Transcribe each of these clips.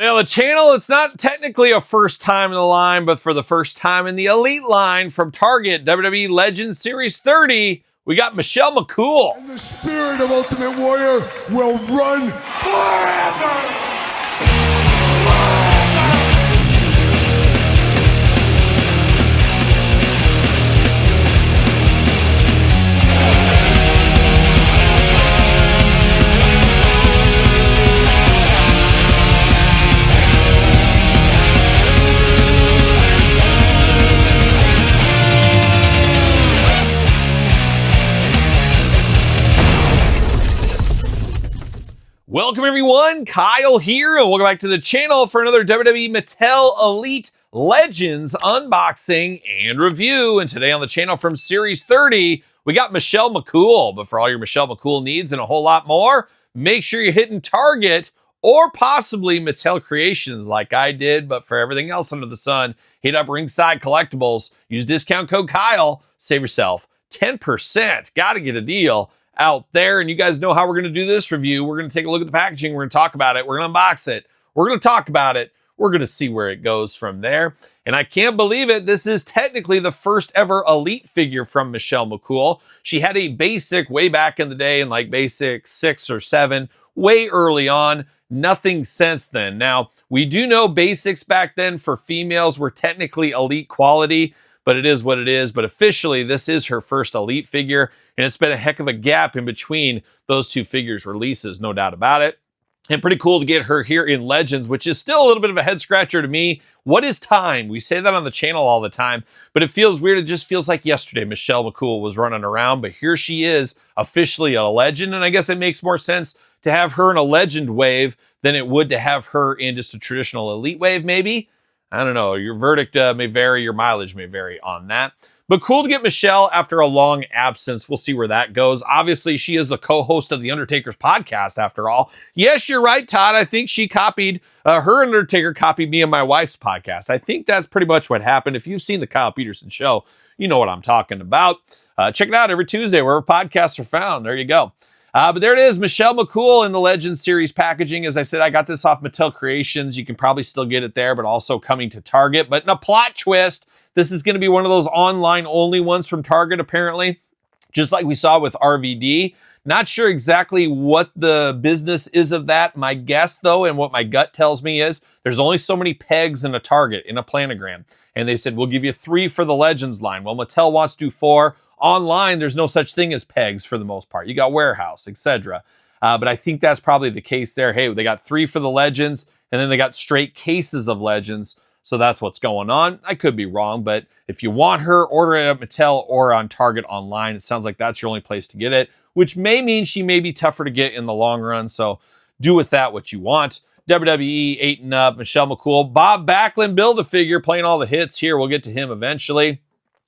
Now, the channel, it's not technically a first time in the line, but for the first time in the Elite line from Target, WWE Legends Series 30, we got Michelle McCool. And the spirit of Ultimate Warrior will run forever! Welcome everyone, Kyle here, and welcome back to the channel for another WWE Mattel Elite Legends unboxing and review. And today on the channel from Series 30, we got Michelle McCool. But for all your Michelle McCool needs and a whole lot more, make sure you're hitting Target or possibly Mattel Creations like I did. But for everything else under the sun, hit up Ringside Collectibles. Use discount code Kyle, save yourself 10%. Got to get a deal out there. And you guys know how we're going to do this review. We're going to take a look at the packaging. We're going to talk about it. We're going to unbox it. We're going to talk about it. We're going to see where it goes from there. And I can't believe it. This is technically the first ever Elite figure from Michelle McCool. She had a basic way back in the day in like basic 6 or 7, way early on. Nothing since then. Now, we do know basics back then for females were technically Elite quality, but it is what it is. But officially, this is her first Elite figure. And it's been a heck of a gap in between those two figures releases, no doubt about it. And pretty cool to get her here in Legends, which is still a little bit of a head scratcher to me. What is time? We say that on the channel all the time, but it feels weird. It just feels like yesterday Michelle McCool was running around, but here she is officially a Legend. And I guess it makes more sense to have her in a Legend wave than it would to have her in just a traditional Elite wave, maybe. I don't know. Your verdict may vary. Your mileage may vary on that. But cool to get Michelle after a long absence. We'll see where that goes. Obviously, she is the co-host of The Undertaker's podcast, after all. Yes, you're right, Todd. I think she copied, her Undertaker copied me and my wife's podcast. I think that's pretty much what happened. If you've seen The Kyle Peterson Show, you know what I'm talking about. Check it out every Tuesday, wherever podcasts are found. There you go. But there it is, Michelle McCool in the Legends series packaging. As I said, I got this off Mattel Creations. You can probably still get it there, but also coming to Target. But in a plot twist, this is going to be one of those online-only ones from Target, apparently, just like we saw with RVD. Not sure exactly what the business is of that. My guess, though, and what my gut tells me is there's only so many pegs in a Target, in a planogram. And they said, we'll give you 3 for the Legends line. Well, Mattel wants to do 4. Online, there's no such thing as pegs for the most part. You got warehouse, etc. But I think that's probably the case there. Hey, they got 3 for the Legends, and then they got straight cases of Legends. So that's what's going on. I could be wrong, but if you want her, order it at Mattel or on Target online. It sounds like that's your only place to get it, which may mean she may be tougher to get in the long run. So do with that what you want. WWE 8 and up, Michelle McCool. Bob Backlund Build-A-Figure playing all the hits here. We'll get to him eventually.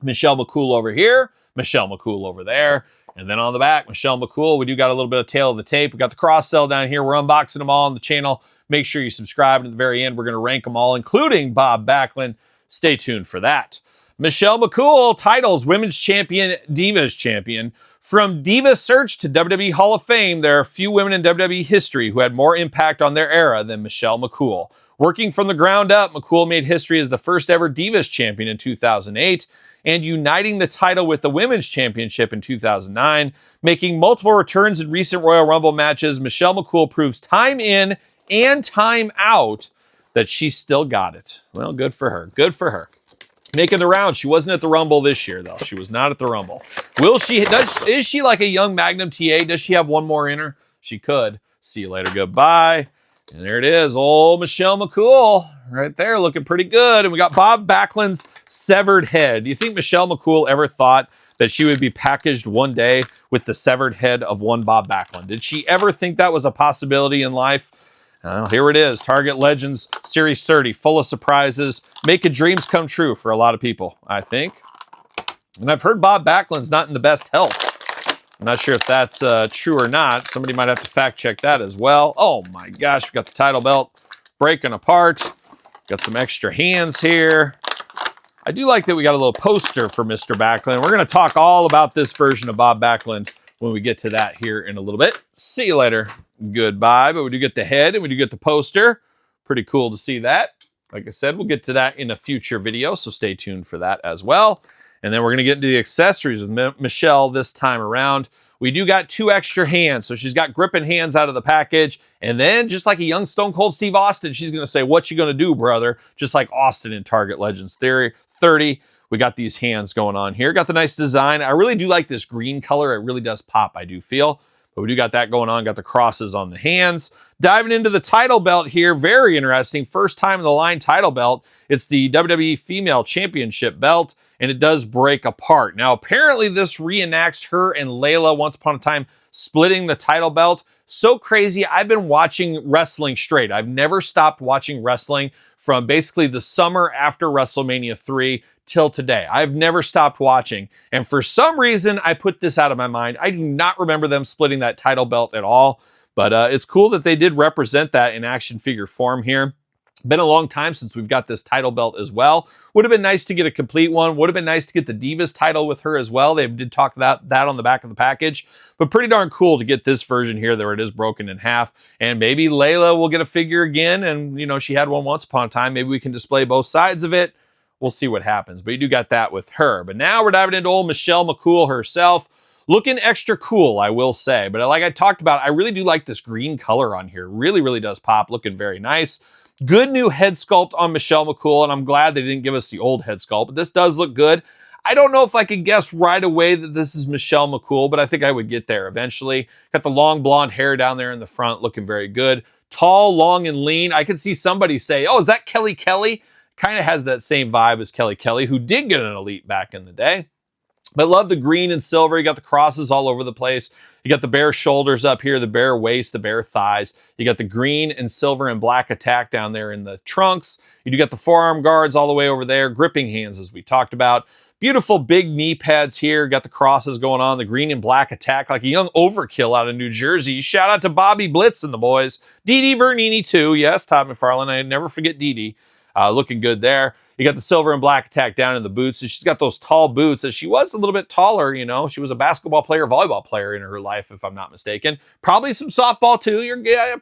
Michelle McCool over here. Michelle McCool over there. And then on the back, Michelle McCool. We do got a little bit of tail of the tape. We got the cross sell down here. We're unboxing them all on the channel. Make sure you subscribe. And at the very end, we're going to rank them all, including Bob Backlund. Stay tuned for that. Michelle McCool, titles, Women's Champion, Divas Champion. From Diva Search to WWE Hall of Fame, there are few women in WWE history who had more impact on their era than Michelle McCool. Working from the ground up, McCool made history as the first ever Divas Champion in 2008. And uniting the title with the Women's Championship in 2009. Making multiple returns in recent Royal Rumble matches, Michelle McCool proves time in and time out that she still got it. Well, good for her. Good for her. Making the round. She wasn't at the Rumble this year, though. She was not at the Rumble. Will she? Is she like a young Magnum TA? Does she have one more in her? She could. See you later. Goodbye. And there it is, old Michelle McCool right there, looking pretty good. And we got Bob Backlund's severed head. Do you think Michelle McCool ever thought that she would be packaged one day with the severed head of one Bob Backlund? Did she ever think that was a possibility in life? Here it is, Target Legends Series 30, full of surprises, making dreams come true for a lot of people, I think. And I've heard Bob Backlund's not in the best health. I'm not sure if that's true or not. Somebody might have to fact check that as well. Oh my gosh, we got the title belt breaking apart. Got some extra hands here. I do like that we got a little poster for Mr. Backlund. We're going to talk all about this version of Bob Backlund when we get to that here in a little bit. See you later. Goodbye. But we do get the head and we do get the poster. Pretty cool to see that. Like I said, we'll get to that in a future video, so stay tuned for that as well. And then we're going to get into the accessories with Michelle this time around. We do got 2 extra hands, so she's got gripping hands out of the package. And then, just like a young Stone Cold Steve Austin, she's going to say, "What you going to do, brother?" Just like Austin in Target Legends 30. We got these hands going on here. Got the nice design. I really do like this green color. It really does pop, I do feel. But we do got that going on. Got the crosses on the hands. Diving into the title belt here. Very interesting. First time in the line title belt. It's the WWE Female Championship belt, and it does break apart. Now, apparently this reenacts her and Layla once upon a time splitting the title belt. So crazy. I've been watching wrestling straight. I've never stopped watching wrestling from basically the summer after WrestleMania 3 till today. I've never stopped watching. And for some reason, I put this out of my mind. I do not remember them splitting that title belt at all. But it's cool that they did represent that in action figure form here. Been a long time since we've got this title belt as well. Would have been nice to get a complete one. Would have been nice to get the Divas title with her as well. They did talk about that on the back of the package. But pretty darn cool to get this version here where it is broken in half. And maybe Layla will get a figure again. And, you know, she had one once upon a time. Maybe we can display both sides of it. We'll see what happens. But you do got that with her. But now we're diving into old Michelle McCool herself. Looking extra cool, I will say. But like I talked about, I really do like this green color on here. Really, really does pop. Looking very nice. Good new head sculpt on Michelle McCool, and I'm glad they didn't give us the old head sculpt, but this does look good. I don't know if I could guess right away that this is Michelle McCool, but I think I would get there eventually. Got the long blonde hair down there in the front, looking very good. Tall, long, and lean. I could see somebody say, "Oh, is that Kelly Kelly?" Kind of has that same vibe as Kelly Kelly, who did get an Elite back in the day. But love the green and silver. You got the crosses all over the place. You got the bare shoulders up here, the bare waist, the bare thighs. You got the green and silver and black attack down there in the trunks. You do got the forearm guards all the way over there. Gripping hands, as we talked about. Beautiful big knee pads here. Got the crosses going on. The green and black attack like a young Overkill out of New Jersey. Shout out to Bobby Blitz and the boys. Dee Dee Vernini too. Yes, Todd McFarlane. I never forget Dee Dee. Looking good there. You got the silver and black attack down in the boots. So she's got those tall boots. As she was a little bit taller, you know. She was a basketball player, volleyball player in her life, if I'm not mistaken. Probably some softball too.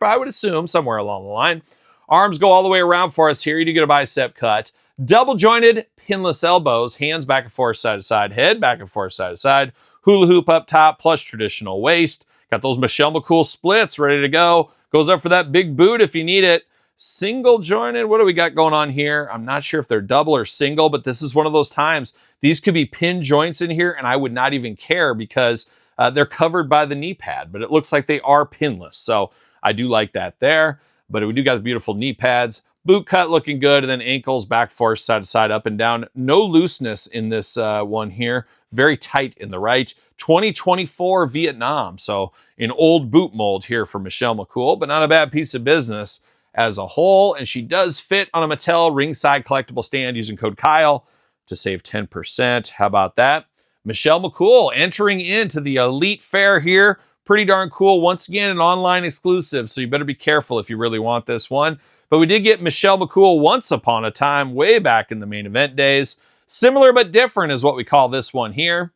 I would assume somewhere along the line. Arms go all the way around for us here. You do get a bicep cut. Double jointed, pinless elbows. Hands back and forth, side to side. Head back and forth, side to side. Hula hoop up top, plus traditional waist. Got those Michelle McCool splits ready to go. Goes up for that big boot if you need it. Single jointed. What do we got going on here? I'm not sure if they're double or single, but this is one of those times. These could be pin joints in here, and I would not even care because they're covered by the knee pad, but it looks like they are pinless. So I do like that there. But we do got the beautiful knee pads. Boot cut looking good, and then ankles back forth, side to side, up and down. No looseness in this one here. Very tight in the right. 2024 Vietnam. So an old boot mold here for Michelle McCool, but not a bad piece of business as a whole. And she does fit on a Mattel ringside collectible stand using code Kyle to save 10%. How about that? Michelle McCool entering into the Elite Fair here. Pretty darn cool. Once again, an online exclusive, so you better be careful if you really want this one. But we did get Michelle McCool once upon a time, way back in the main event days. Similar but different is what we call this one here.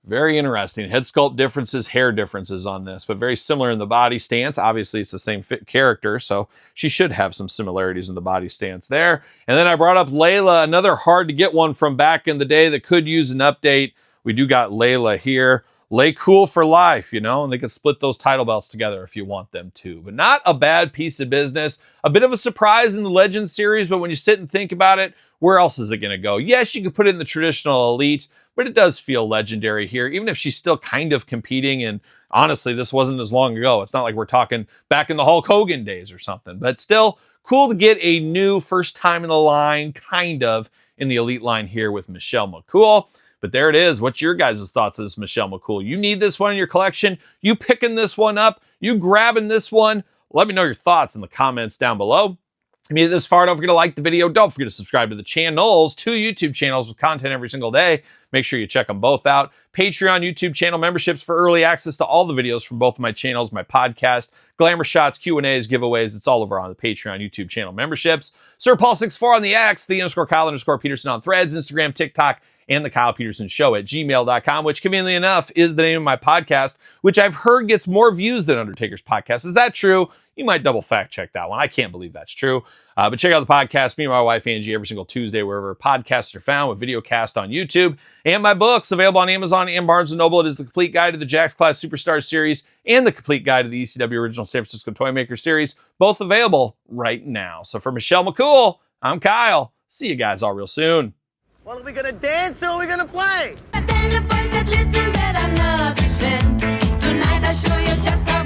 Very interesting. Head sculpt differences, hair differences on this, but very similar in the body stance. Obviously, it's the same fit character, so she should have some similarities in the body stance there. And then I brought up Layla, another hard to get one from back in the day that could use an update. We do got Layla here. Lay cool for life, you know, and they can split those title belts together if you want them to. But not a bad piece of business. A bit of a surprise in the Legends series, but when you sit and think about it, where else is it going to go? Yes, you could put it in the traditional Elite, but it does feel legendary here, even if she's still kind of competing. And honestly, this wasn't as long ago. It's not like we're talking back in the Hulk Hogan days or something, but still cool to get a new first time in the line, kind of in the Elite line here with Michelle McCool. But there it is. What's your guys' thoughts of this Michelle McCool? You need this one in your collection? You picking this one up? You grabbing this one? Let me know your thoughts in the comments down below. If you made it this far, don't forget to like the video. Don't forget to subscribe to the channels, 2 YouTube channels with content every single day. Make sure you check them both out. Patreon, YouTube channel memberships for early access to all the videos from both of my channels, my podcast, glamour shots, Q&As, giveaways. It's all over on the Patreon, YouTube channel memberships. Sir Paul64 on the X, _Kyle_Peterson on Threads, Instagram, TikTok, and the Kyle Peterson Show at gmail.com, which conveniently enough is the name of my podcast, which I've heard gets more views than Undertaker's podcast. Is that true? You might double fact check that one. I can't believe that's true. But check out the podcast, me and my wife Angie, every single Tuesday, wherever podcasts are found, with video cast on YouTube. And my books available on Amazon and Barnes & Noble. It is the complete guide to the Jakks Class Superstar series and the complete guide to the ECW Original San Francisco Toymaker series, both available right now. So for Michelle McCool, I'm Kyle. See you guys all real soon. Well, are we gonna dance or are we gonna play? But then the boys said, listen, that I'm not a Tonight I'll show you just how